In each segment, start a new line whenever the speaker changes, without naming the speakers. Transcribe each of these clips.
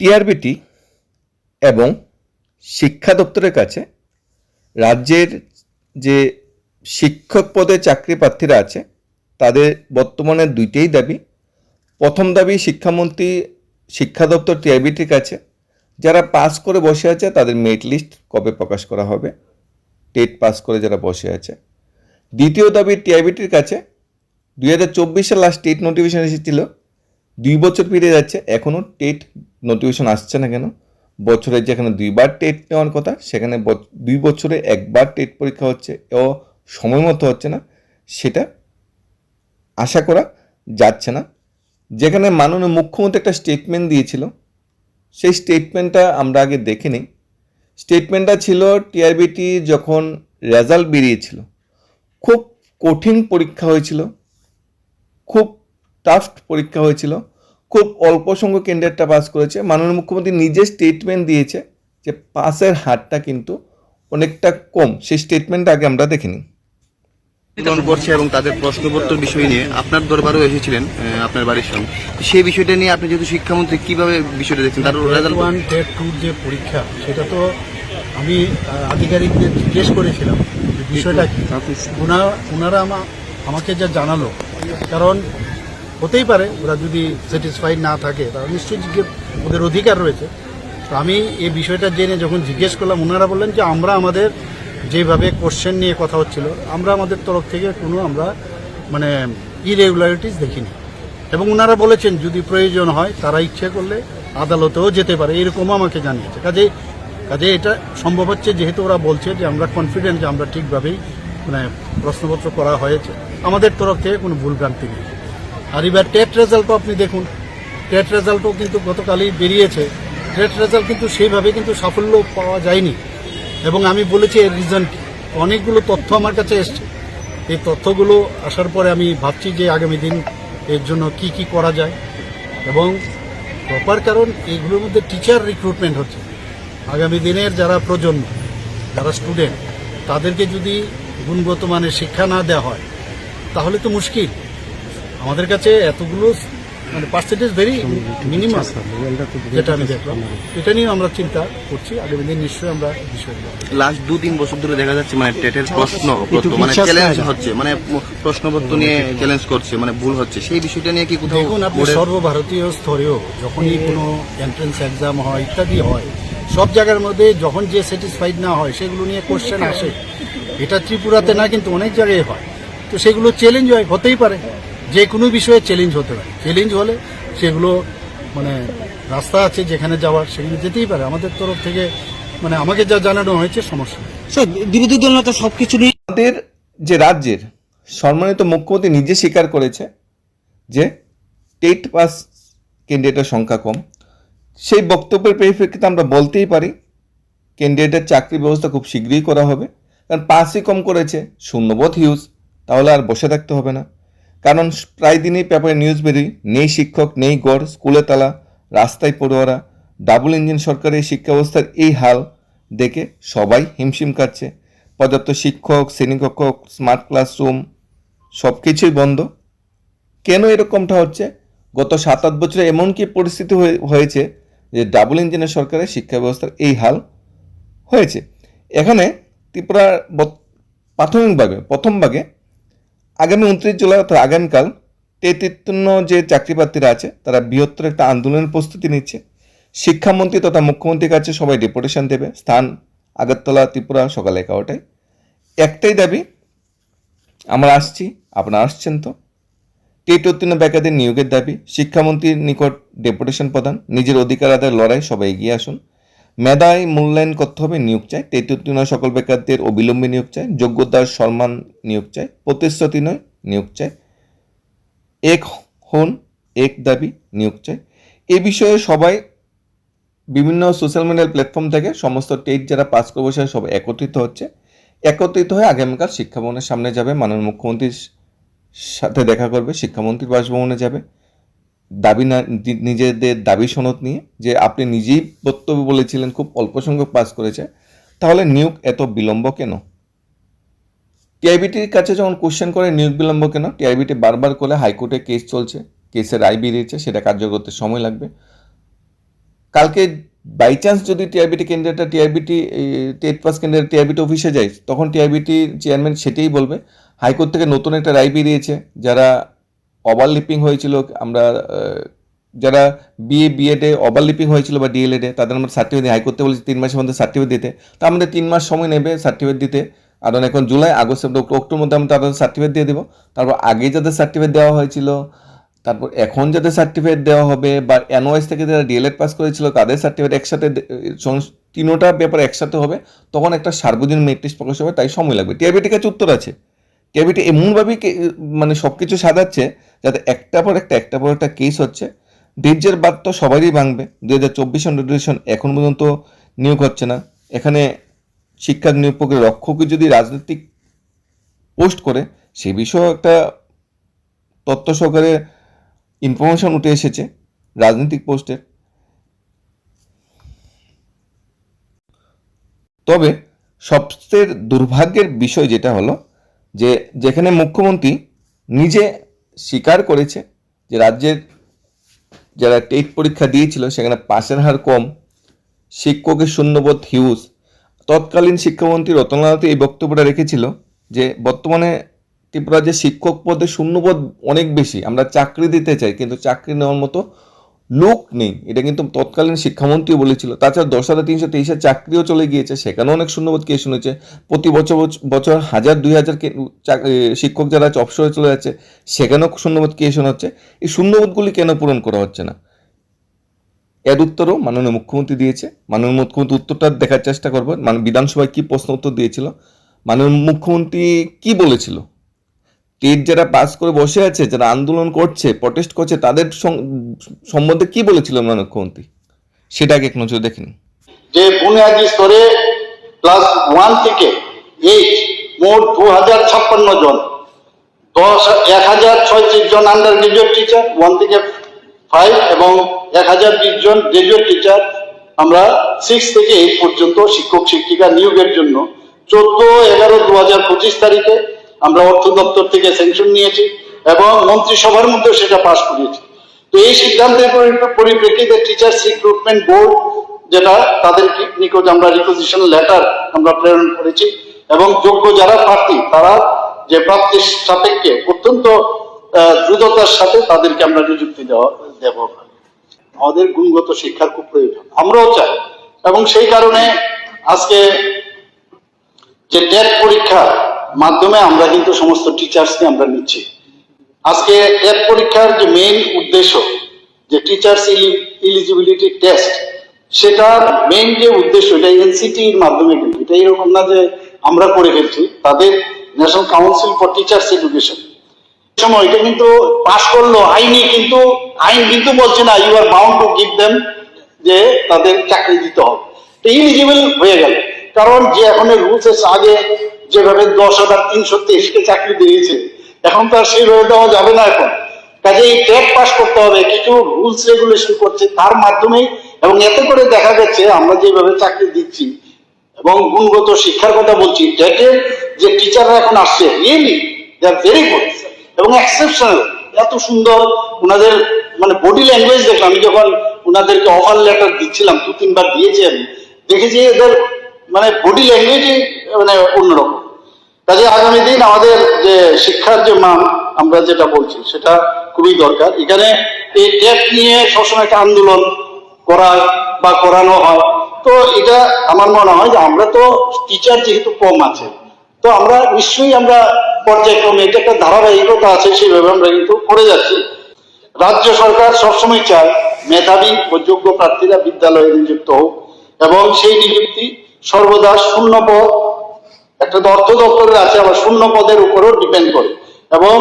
TRBT এবং শিক্ষা দপ্তরের কাছে রাজ্যের যে শিক্ষক পদে চাকরি প্রার্থীরা আছে তাদের বর্তমানে দুইটাই দাবি। প্রথম দাবি শিক্ষামন্ত্রী শিক্ষা দপ্তর টিআরবিটির কাছে যারা পাস করে বসে আছে তাদের মেরিট লিস্ট কবে প্রকাশ করা হবে, টেট পাস করে যারা বসে আছে। দ্বিতীয় দাবি টিআরবিটির কাছে 2024 লাস্ট টেট নোটিফিকেশন এসেছিল, 2 বছর পেরিয়ে যাচ্ছে, এখনও টেট নোটিফিকেশন আসছে না কেন? বছরে যেখানে 2বার টেট নেওয়ার কথা সেখানে 2 বছরে 1বার টেট পরীক্ষা হচ্ছে ও সময় মতো হচ্ছে না, সেটা আশা করা যাচ্ছে না। যেখানে মাননীয় মুখ্যমন্ত্রী একটা স্টেটমেন্ট দিয়েছিল, সেই স্টেটমেন্টটা আমরা আগে দেখে নিই। স্টেটমেন্টটা ছিল টিআরবিটি যখন রেজাল্ট বেরিয়েছিল, খুব কঠিন পরীক্ষা হয়েছিল, খুব টাফ পরীক্ষা হয়েছিল, খুব অল্প সংখ্যক ক্যান্ডিডেটটা পাস করেছে। মাননীয় মুখ্যমন্ত্রী নিজে স্টেটমেন্ট দিয়েছে যে পাসের হারটা কিন্তু অনেকটা কম। সেই স্টেটমেন্টটা আগে আমরা দেখে নিই।
করছে এবং তাদের প্রশ্নপত্র বিষয় নিয়ে আপনার দরবারও এসেছিলেন আপনার বাড়ির সঙ্গে, সেই বিষয়টা নিয়ে আপনি যেহেতু শিক্ষামন্ত্রী কিভাবে বিষয়টা দেখছেন? তার রেজাল্ট
1 টেট 2 যে পরীক্ষা সেটা তো আমি আধিকারিকদের জিজ্ঞেস করেছিলাম যে বিষয়টা কি। ওনারা আমাকে যা জানালো, কারণ হতেই পারে ওরা যদি স্যাটিসফাইড না থাকে তারা নিশ্চয়ই ওদের অধিকার রয়েছে। তো আমি এই বিষয়টা জেনে যখন জিজ্ঞেস করলাম, ওনারা বললেন যে আমরা আমাদের যেভাবে কোশ্চেন নিয়ে কথা হচ্ছিল আমরা আমাদের তরফ থেকে কোনো আমরা ইরেগুলারিটিস দেখিনি, এবং ওনারা বলেছেন যদি প্রয়োজন হয় তারা ইচ্ছে করলে আদালতেও যেতে পারে, এরকমও আমাকে জানিয়েছে। কাজে এটা সম্ভব হচ্ছে, যেহেতু ওরা বলছে যে আমরা কনফিডেন্ট যে আমরা ঠিকভাবেই প্রশ্নপত্র করা হয়েছে, আমাদের তরফ থেকে কোনো ভুলভ্রান্তি নেই। আর এবার টেট রেজাল্টও আপনি দেখুন, টেট রেজাল্টও কিন্তু গতকালই বেরিয়েছে। টেট রেজাল্ট কিন্তু সেইভাবে কিন্তু সাফল্য পাওয়া যায়নি, এবং আমি বলেছি এর রিজন কি। অনেকগুলো তথ্য আমার কাছে এসছে, এই তথ্যগুলো আসার পরে আমি ভাবছি যে আগামী দিন এর জন্য কি কি করা যায়, এবং প্রপার, কারণ এইগুলোর মধ্যে টিচার রিক্রুটমেন্ট হচ্ছে। আগামী দিনের যারা প্রজন্ম, যারা স্টুডেন্ট, তাদেরকে যদি গুণগত মানের শিক্ষা না দেওয়া হয় তাহলে তো মুশকিল। আমাদের কাছে এতগুলো পার্সেন্টেজ ভেরি মিনিমাম, যেটা আমি দেখলাম, এটা নিয়ে আমরা চিন্তা করছি। আগামী দিন নিশ্চয়ই আমরা বিষয়গুলো
লাস্ট 2-3 বছর ধরে দেখা যাচ্ছে টেটের প্রশ্নপত্র চ্যালেঞ্জ হচ্ছে, প্রশ্নপত্র নিয়ে চ্যালেঞ্জ করছে, ভুল হচ্ছে, সেই বিষয়টা নিয়ে কি কোথাও?
দেখুন, আপনি সর্বভারতীয় স্তরেও যখনই কোনো এন্ট্রেন্স এক্সাম হয় ইত্যাদি হয়, সব জায়গার মধ্যে যখন যে স্যাটিসফাইড না হয় সেগুলো নিয়ে কোশ্চেন আসে। এটা ত্রিপুরাতে না, কিন্তু অনেক জায়গায় হয়। তো সেগুলো চ্যালেঞ্জ হতেই পারে, যে কোনো বিষয়ে চ্যালেঞ্জ হতে পারে। চ্যালেঞ্জ হলে সেগুলো রাস্তা আছে যেখানে যাওয়ার, সেখানে যেতেই পারে। আমাদের তরফ থেকে আমাকে যা জানানো হয়েছে সমস্যা নেই।
বিরোধী দল নেতা সবকিছু নিয়ে
আমাদের যে রাজ্যের সম্মানিত মুখ্যমন্ত্রী নিজে স্বীকার করেছে যে টেট পাস ক্যান্ডিডেটের সংখ্যা কম। সেই বক্তব্যের পরিপ্রেক্ষিতে আমরা বলতেই পারি ক্যান্ডিডেটের চাকরি ব্যবস্থা খুব শীঘ্রই করা হবে, কারণ পাসই কম করেছে, শূন্যবোধ হিউজ, তাহলে আর বসে থাকতে হবে না। কারণ প্রায় দিনই পেপারে নিউজ বেরোয়, নেই শিক্ষক, নেই গড়, স্কুলে তালা, রাস্তায় পড়ুয়ারা। ডাবল ইঞ্জিন সরকারের শিক্ষা ব্যবস্থার এই হাল দেখে সবাই হিমশিম খাচ্ছে। পর্যাপ্ত শিক্ষক, শ্রেণীকক্ষ, স্মার্ট ক্লাসরুম সব কিছুই বন্ধ। কেন এরকমটা হচ্ছে? গত 7-8 বছরে এমন কি পরিস্থিতি হয়েছে যে ডাবল ইঞ্জিনের সরকারের শিক্ষা ব্যবস্থার এই হাল হয়েছে। এখানে ত্রিপুরা প্রাথমিকভাবে প্রথম ভাগে আগামী 29 জুলাই অর্থাৎ আগামীকাল টেট-উত্তীর্ণ যে চাকরি প্রার্থীরা আছে তারা বৃহত্তর একটা আন্দোলনের প্রস্তুতি নিচ্ছে। শিক্ষামন্ত্রী তথা মুখ্যমন্ত্রীর কাছে সবাই ডেপুটেশন দেবে, স্থান আগরতলা, ত্রিপুরা, সকাল 11টায়। একটাই দাবি, আমরা আসছি, আপনারা আসছেন তো? টেট উত্তীর্ণ বেকারদের নিয়োগের দাবি, শিক্ষামন্ত্রীর নিকট ডেপুটেশন প্রদান, নিজের অধিকার আদায়ের লড়াই, সবাই এগিয়ে আসুন। মেধায় মূল্যায়ন করতে হবে, নিয়োগ চাই। টেট উত্তীর্ণ সকল বেকারদের অবিলম্বে নিয়োগ চাই, যোগ্যতার সম্মান নিয়োগ চাই, প্রতিশ্রুতি নয় নিয়োগ চাই। এক হন, এক দাবি, নিয়োগ চাই। এ বিষয়ে সবাই বিভিন্ন সোশ্যাল মিডিয়ার প্ল্যাটফর্ম থেকে সমস্ত টেট যারা পাস করে বসে সব একত্রিত হয়ে আগামীকাল শিক্ষাভবনের সামনে যাবে, মাননীয় মুখ্যমন্ত্রীর সাথে দেখা করবে, শিক্ষামন্ত্রীর বাসভবনে যাবে, দাবি না নিজেদের দাবি সনদ নিয়ে, যে আপনি নিজেই বক্তব্য বলেছিলেন খুব অল্প সংখ্যক পাস করেছে, তাহলে নিয়োগ এত বিলম্ব কেন? টিআইবিটির কাছে যখন কোশ্চেন করে নিয়োগ বিলম্ব কেন, টিআইবিটি বারবার করে হাইকোর্টে কেস চলছে, কেসের রায় বেরিয়েছে, সেটা কার্যকর করতে সময় লাগবে। কালকে বাই চান্স যদি টিআরবিটি ক্যান্ডিডেটটা টেট পাস ক্যান্ডিডেট টিআরবিটি অফিসে যায়, তখন টিআরবিটি চেয়ারম্যান সেটাই বলবে। হাইকোর্ট থেকে নতুন একটা রায় বেরিয়েছে, যারা ওভারলিপিং হয়েছিল, আমরা যারা বিএডে ওভারলিপিং হয়েছিল বা ডিএলএডে, তাদের আমরা সার্টিফিকেট হাইকোর্টে বলেছি 3 মাসের মধ্যে সার্টিফিকেট দিতে। তা আমাদের 3 মাস সময় নেবে সার্টিফিকেট দিতে, কারণ এখন জুলাই, আগস্ট, সেপ্টেম্বর, অক্টোবরের মধ্যে আমরা তাদের সার্টিফিকেট দিয়ে দেবো। তারপর আগে যাদের সার্টিফিকেট দেওয়া হয়েছিল, তারপর এখন যাদের সার্টিফিকেট দেওয়া হবে, বা এনওএস থেকে যারা ডিএলএড পাস করেছিল তাদের সার্টিফিকেট একসাথে, তিনোটা ব্যাপার একসাথে হবে, তখন একটা সার্বজনীন মেরিট লিস্ট প্রকাশ হবে, তাই সময় লাগবে। টিআরবিটির কাছে উত্তর আছে। টিআরবিটি এমনভাবেই মানে সব কিছু সাজাচ্ছে যাতে একটা পর একটা কেস হচ্ছে। ধৈর্যের বাদ তো সবারই ভাঙবে। 2024 নোটিফিকেশন এখন পর্যন্ত নিয়োগ হচ্ছে না। এখানে শিক্ষক নিয়োগ প্রক্রিয়া রক্ষকই যদি রাজনৈতিক পোস্ট করে, সে বিষয়েও একটা তথ্য সহকারে ইনফরমেশন উঠে এসেছে রাজনৈতিক পোস্টের। তবে সবচেয়ে দুর্ভাগ্যের বিষয় যেটা হলো যে যেখানে মুখ্যমন্ত্রী নিজে স্বীকার করেছে যে রাজ্যের যারা টেট পরীক্ষা দিয়েছিল সেখানে পাসের হার কম, শিক্ষকের শূন্যপদ হিউজ। তৎকালীন শিক্ষামন্ত্রী রতনলাল এই বক্তব্যটা রেখেছিল যে বর্তমানে ত্রিপুরা যে শিক্ষক পদে শূন্যপদ অনেক বেশি, আমরা চাকরি দিতে চাই কিন্তু চাকরি নেওয়ার মতো লোক নেই। এটা কিন্তু তৎকালীন শিক্ষামন্ত্রীও বলেছিল। তাছাড়া 10,323 চাকরিও চলে গিয়েছে, সেখানেও অনেক শূন্যপদ কেস শুনেছে। প্রতি বছর 1,000-2,000 শিক্ষক যারা আছে অবসরে চলে যাচ্ছে, সেখানেও শূন্যপদ কেস হচ্ছে। এই শূন্যপদগুলি কেন পূরণ করা হচ্ছে না, এর উত্তরও মাননীয় মুখ্যমন্ত্রী দিয়েছে। মাননীয় মুখ্যমন্ত্রী উত্তরটা দেখার চেষ্টা করবো, মানে বিধানসভায় কি প্রশ্ন উত্তর দিয়েছিল, মাননীয় মুখ্যমন্ত্রী কি বলেছিল, টেট যারা পাস করে বসে আছে, যারা আন্দোলন করছে, প্রটেস্ট করছে, তাদের সম্বন্ধে কি বলেছিল মাননীয় মুখ্যমন্ত্রী, সেটা আগে এক নজরে দেখেন।
যে বুনিয়াদী স্তরে ক্লাস 1 থেকে 8 মোট 2,056 জন, 1,036 জন আন্ডার গ্রাজুয়েট টিচার 1 থেকে 5 এবং 1,020 জন গ্রাজুয়েট টিচার আমরা 6 থেকে 8 পর্যন্ত শিক্ষক শিক্ষিকা নিয়োগের জন্য 14/11/2025 তারিখে আমরা অর্থ দপ্তর থেকে স্যাংশন নিয়েছি এবং মন্ত্রিসভার মধ্যে সেটা পাস করিয়েছি। তো এই সিদ্ধান্তের পরিপ্রেক্ষিতে টিচার্স রিক্রুটমেন্ট বোর্ড, যেটা তাদের নিকট আমরা রিকোজিশন লেটার আমরা প্রেরণ করেছি এবং যোগ্য যারা প্রার্থী তারা যে প্রাপ্তির সাপেক্ষে অত্যন্ত দ্রুততার সাথে তাদেরকে আমরা নিযুক্তি দেব। আমাদের গুণগত শিক্ষার খুব প্রয়োজন, আমরাও চাই, এবং সেই কারণে আজকে যে টেট পরীক্ষার মাধ্যমে আমরা কিন্তু সমস্ত টিচার্সকে আমরা নিচ্ছি। আজকে টেট পরীক্ষার যে মেইন উদ্দেশ্য, যে টিচার্স এলিজিবিলিটি টেস্ট, সেটার মেইন যে উদ্দেশ্য, এটা এনসিটির মাধ্যমে, কিন্তু এটা এরকম না যে আমরা করে ফেলছি, তাদের national council for teachers education সময় এটা কিন্তু পাস করলো আইন কিন্তু বলছে না you are bound to give them, যে তাদের চাকরি দিতে হবে, এলিজিবল হয়ে গেল। কারণ যে এখন রুলস আগে যেভাবে 10,323 চাকরি দিয়েছে, এখন তো আর সেইভাবে দেওয়া যাবে না। এখন কাজে এই টেট পাস করতে হবে, কিছু রুলস রেগুলেশন করছে তার মাধ্যমে, এবং এতে করে দেখা যাচ্ছে আমরা যেভাবে চাকরি দিচ্ছি এবং গুণগত শিক্ষার কথা বলছি, টেটের যে টিচাররা এখন আসছে, really they are very good এবং এক্সেপশনাল। এত সুন্দর ওনাদের মানে বডি ল্যাঙ্গুয়েজ দেখলাম, আমি যখন ওনাদেরকে অফার লেটার দিচ্ছিলাম, 2-3 বার দিয়েছি, আমি দেখেছি এদের মানে বডি ল্যাঙ্গুয়েজই মানে অন্যরকম। কাজে আগামী দিন আমাদের যে শিক্ষার যে মান আমরা যেটা বলছি সেটা খুবই দরকার। এখানে এই টেট নিয়ে সবসময় একটা আন্দোলন করা বা করানো হয়, তো এটা আমার মনে হয় যে আমরা তো টিচার যেহেতু কম আছে, তো আমরা নিশ্চয়ই আমরা পর্যায়ক্রমে এটা একটা ধারাবাহিকতা আছে, সেইভাবে আমরা কিন্তু করে যাচ্ছি। রাজ্য সরকার সবসময় চায় মেধাবী ও যোগ্য প্রার্থীরা বিদ্যালয়ে নিযুক্ত হোক, এবং সেই নিযুক্তি সর্বদা শূন্য পদ, একটা তো অর্থ দপ্তরের আছে, আবার শূন্য পদের উপরও ডিপেন্ড করে, এবং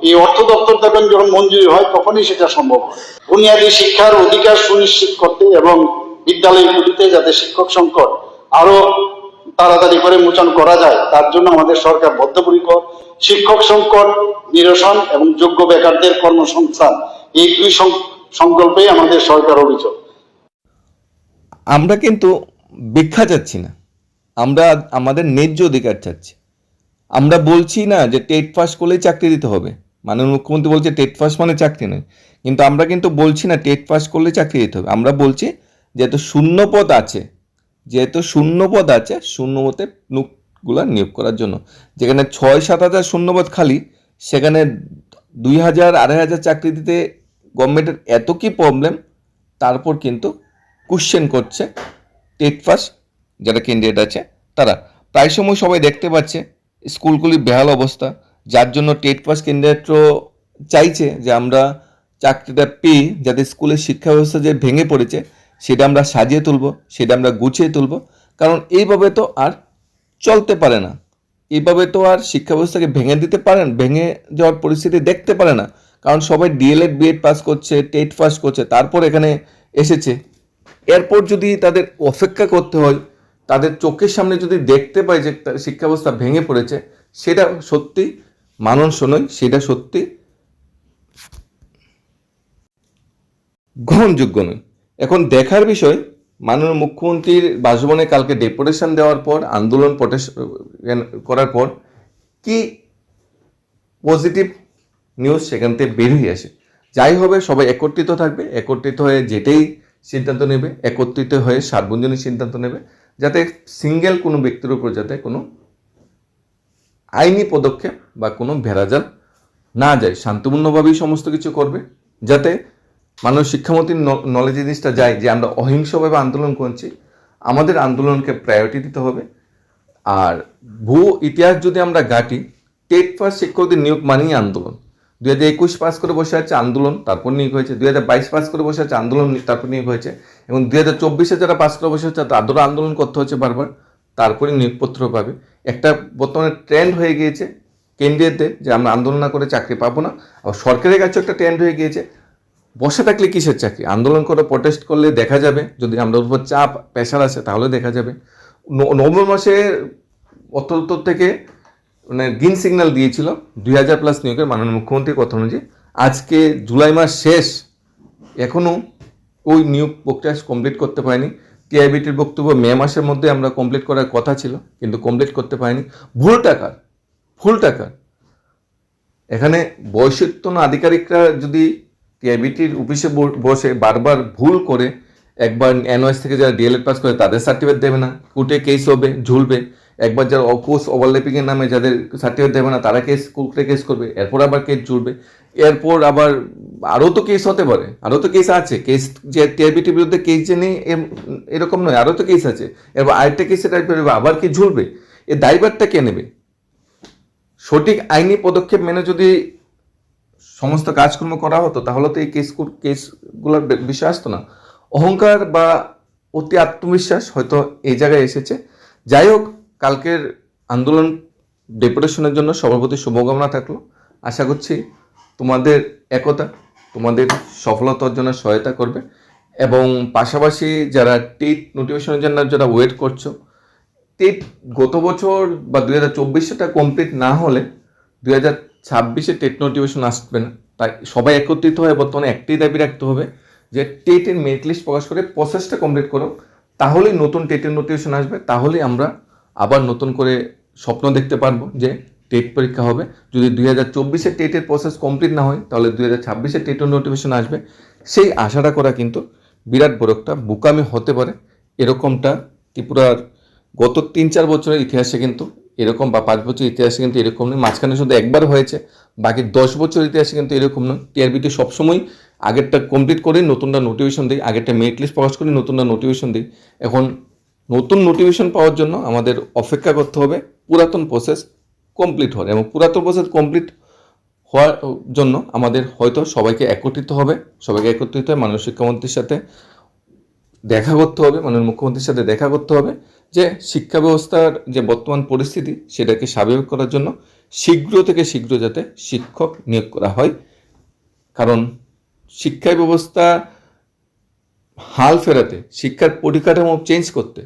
এই অর্থ দপ্তর যখন মঞ্জুরি হয় তখনই সেটা সম্ভব হয়। বুনিয়াদী শিক্ষার অধিকার সুনিশ্চিত করতে এবং বিদ্যালয়গুলিতে যাতে শিক্ষক সংকট আরো তাড়াতাড়ি করে মোচন করা যায়, তার জন্য আমাদের সরকার বদ্ধপরিকর। শিক্ষক সংকট নিরসন এবং যোগ্য বেকারদের কর্মসংস্থান, এই দুই সংকল্পে আমাদের সরকার অভিযোগ।
আমরা কিন্তু ভিক্ষা চাচ্ছি না, আমরা আমাদের ন্যায্য অধিকার চাচ্ছি। আমরা বলছি না যে টেট পাস করলেই চাকরি দিতে হবে, মাননীয় মুখ্যমন্ত্রী বলছে টেট পাস মানে চাকরি নয়, কিন্তু আমরা কিন্তু বলছি না টেট পাস করলে চাকরি দিতে হবে। আমরা বলছি যেহেতু শূন্যপদ আছে শূন্যপদে লোকগুলা নিয়োগ করার জন্য, যেখানে 6-7 হাজার শূন্যপদ খালি, সেখানে 2,000-2,500 চাকরি দিতে গভর্নমেন্টের এত কি প্রবলেম, তারপর কিন্তু কোশ্চেন করছে টেট পাস যারা ক্যান্ডিডেট আছে তারা। প্রায় সময় সবাই দেখতে পাচ্ছে স্কুলগুলির বেহাল অবস্থা, যার জন্য টেট পাস ক্যান্ডিডেটও চাইছে যে আমরা চাকরিটা পেয়ে যাতে স্কুলের শিক্ষা ব্যবস্থা যে ভেঙে পড়েছে সেটা আমরা সাজিয়ে তুলব, সেটা আমরা গুছিয়ে তুলব। কারণ এইভাবে তো আর চলতে পারে না, এইভাবে তো আর শিক্ষা ব্যবস্থাকে ভেঙে যাওয়ার পরিস্থিতি দেখতে পারে না। কারণ সবাই ডিএলএড বিএড পাস করছে, টেট পাস করছে, তারপর এখানে এসেছে। এরপর যদি তাদের অপেক্ষা করতে হয়, তাদের চোখের সামনে যদি দেখতে পায় যে শিক্ষা ব্যবস্থা ভেঙে পড়েছে, সেটা সত্যি মানানসই, সেটা সত্যি গ্রহণযোগ্য নয়। এখন দেখার বিষয়, মাননীয় মুখ্যমন্ত্রীর বাসভবনে কালকে ডেপুটেশন দেওয়ার পর, আন্দোলন করার পর কি পজিটিভ নিউজ সেখান থেকে বের হয়ে আসে। যাই হবে, সবাই একত্রিত থাকবে, একত্রিত হয়ে যেটাই সিদ্ধান্ত নেবে, একত্রিত হয়ে সার্বজনীন সিদ্ধান্ত নেবে, যাতে সিঙ্গেল কোনো ব্যক্তির উপর যাতে কোনো আইনি পদক্ষেপ বা কোনো ভেড়াজাল না যায়। শান্তিপূর্ণভাবেই সমস্ত কিছু করবে, যাতে মাননীয় শিক্ষামন্ত্রীর নলেজ জিনিসটা যায় যে আমরা অহিংসভাবে আন্দোলন করছি, আমাদের আন্দোলনকে প্রায়োরিটি দিতে হবে। আর ইতিহাস যদি আমরা ঘাঁটি, টেট পাস শিক্ষকদের নিয়োগ মানেই আন্দোলন। 2021 পাস করে বসে আছে আন্দোলন, তারপর নিয়োগ হয়েছে। 2022 পাস করে বসে আছে আন্দোলন, তারপর নিয়োগ হয়েছে। এবং 2024 যারা পাস করে বসে আছে তাদেরও আন্দোলন করতে হচ্ছে বারবার, তারপরে নিয়োগপত্র পাবে। একটা বর্তমানে ট্রেন্ড হয়ে গিয়েছে কেন্দ্রীয়দের যে আমরা আন্দোলন না করে চাকরি পাবো না। আর সরকারের কাছে একটা ট্রেন্ড হয়ে গিয়েছে বসে থাকলে কিসের চাকরি, আন্দোলন করে প্রটেস্ট করলে দেখা যাবে, যদি আমরা উপর চাপ প্রেশার আসে তাহলে দেখা যাবে। নভেম্বর মাসে অত্যন্ত থেকে মানে গ্রিন সিগন্যাল দিয়েছিল 2,000+ নিয়োগের মাননীয় মুখ্যমন্ত্রীর কথা অনুযায়ী। আজকে জুলাই মাস শেষ, এখনও ওই নিয়োগ প্রক্রিয়া কমপ্লিট করতে পারেনি। টিআইবিটির বক্তব্য মে মাসের মধ্যে আমরা কমপ্লিট করার কথা ছিল, কিন্তু কমপ্লিট করতে পারিনি। ফুল টাকার এখানে বৈষয়িকতন আধিকারিকরা যদি টিআইবিটির অফিসে বসে বারবার ভুল করে, একবার এনওএস থেকে যারা ডিএলএড পাস করে তাদের সার্টিফিকেট দেবে না, কোর্টে কেস হবে, ঝুলবে। একবার যারা কোর্স ওভারল্যাপিংয়ের নামে যাদের সার্টিফিকেট দেবে না তারা কোর্টে কেস করবে, এরপর আবার কেস ঝুলবে, এরপর আবার আরও তো কেস হতে পারে, আরও তো কেস আছে। কেস যে টিআইবিটির বিরুদ্ধে কেস যে নেই এরকম নয়, আরও তো কেস আছে। এরপর আরেকটা কেসে আবার কি ঝুলবে, এ দায়ভারটা কে নেবে? সঠিক আইনি পদক্ষেপ মেনে যদি সমস্ত কাজকর্ম করা হতো তাহলে তো এই কেসগুলোর বিষয় আসতো না। অহংকার বা অতি আত্মবিশ্বাস হয়তো এই জায়গায় এসেছে। যাই হোক, কালকের আন্দোলন ডেপুটেশনের জন্য সবার প্রতি শুভকামনা থাকলো। আশা করছি তোমাদের একতা তোমাদের সফলতা অর্জনে সহায়তা করবে। এবং পাশাপাশি যারা টেট নোটিফিকেশনের জন্য যারা ওয়েট করছো, টেট গত বছর বা 2024-টা কমপ্লিট না হলে 2026-এ টেট নোটিফিকেশন আসবে না। তাই সবাই একত্রিত হয়ে বর্তমানে একটাই দাবি রাখতে হবে যে টেটের মেরিট লিস্ট প্রকাশ করে প্রসেসটা কমপ্লিট করো, তাহলেই নতুন টেটের নোটিফিকেশন আসবে, তাহলেই আমরা আবার নতুন করে স্বপ্ন দেখতে পারবো যে টেট পরীক্ষা হবে। যদি 2024-এ টেটের প্রসেস কমপ্লিট না হয় তাহলে 2026-এ টেটের নোটিফিকেশন আসবে। সেই আশাটা করা কিন্তু বিরাট বড় একটা বোকামি হতে পারে। এরকমটা ত্রিপুরার গত 3-4 বছরের ইতিহাসে কিন্তু এরকম, বা 5 বছর ইতিহাসে কিন্তু এরকম নেই। মাঝখানে শুধু একবার হয়েছে, বাকি 10 বছর ইতিহাসে কিন্তু এরকম নয়। টিআরবিটি সবসময় আগেরটা কমপ্লিট করে নতুনটা নোটিফিকেশন দিই, আগেরটা মেরিট লিস্ট প্রকাশ করে নতুনটা নোটিফিকেশন দিই। এখন নতুন নোটিফিকেশন পাওয়ার জন্য আমাদের অপেক্ষা করতে হবে পুরাতন প্রসেস কমপ্লিট হওয়ার, এবং পুরাতন প্রসেস কমপ্লিট হওয়ার জন্য আমাদের হয়তো সবাইকে একত্রিত হয়ে মাননীয় শিক্ষামন্ত্রীর সাথে দেখা করতে হবে, মাননীয় মুখ্যমন্ত্রীর সাথে দেখা করতে হবে যে শিক্ষা ব্যবস্থার যে বর্তমান পরিস্থিতি সেটাকে স্বাভাবিক করার জন্য শীঘ্র থেকে শীঘ্র যাতে শিক্ষক নিয়োগ করা হয়। কারণ শিক্ষা ব্যবস্থা হাল ফেরাতে, শিক্ষার পরিকাঠামো চেঞ্জ করতে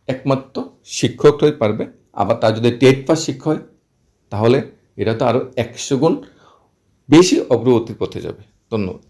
একমাত্র শিক্ষকরাই পারবে। আবার তার যদি টেট পাস শিক্ষক হয় তাহলে এটা তো আরও 100 গুণ বেশি অগ্রগতির পথে যাবে। ধন্যবাদ।